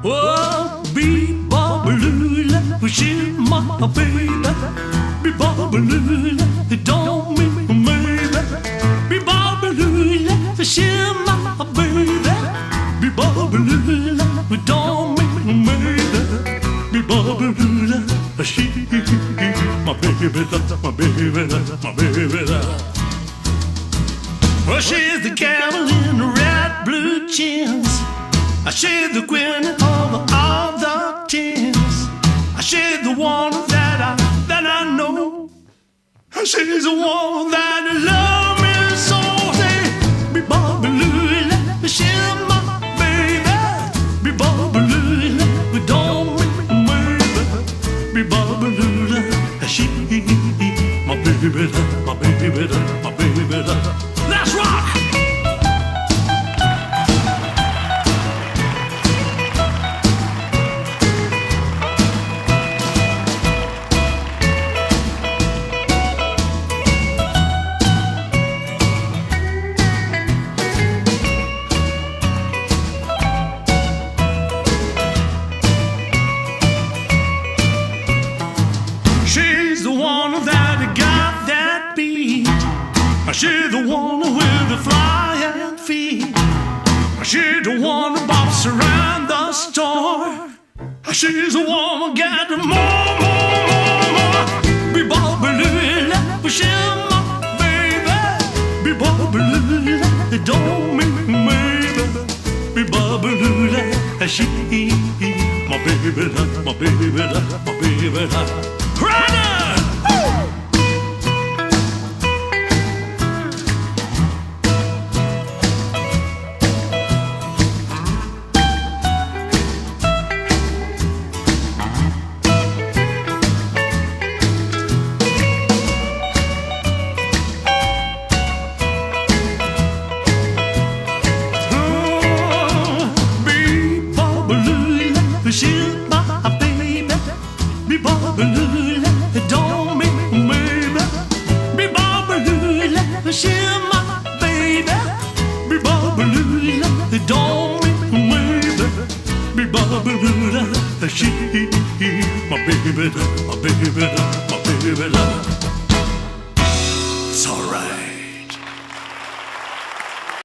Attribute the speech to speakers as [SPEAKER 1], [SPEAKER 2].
[SPEAKER 1] Oh, Be-Bop-A-Lula, she's my baby. Be-Bop-A-Lula, don't make me maybe. Be-Bop-A-Lula, she's my baby. Be-Bop-A-Lula, don't make me maybe. Be-Bop-A-Lula, she's my baby, my baby, my baby. Well, she's the camel in the red blue jeans. She's the queen of all the teens. She's the one that I know. She's the one that love me so. Say, Be-Bop-A-Lula, she's my baby. Be-Bop-A-Lula, don't make me maybe. Be-Bop-A-Lula, she my baby, my baby, my baby. Let's rock! She's the one that got that beat. She's the one with the flying feet. She's the one who bops around the store. She's the one who got more. Be-Bop-A-Lula, she's my baby. Be-Bop-A-Lula, don't make me maybe. Be-Bop-A-Lula, she my baby, my baby, my baby. Right now! Be-Bop-A-Lula, she's my baby. Be-Bop-A-Lula, don't make me maybe. Be-Bop-A-Lula, she's my baby. Be-Bop-A-Lula, don't make me maybe. Be-Bop-A-Lula, she my baby, my baby, my baby.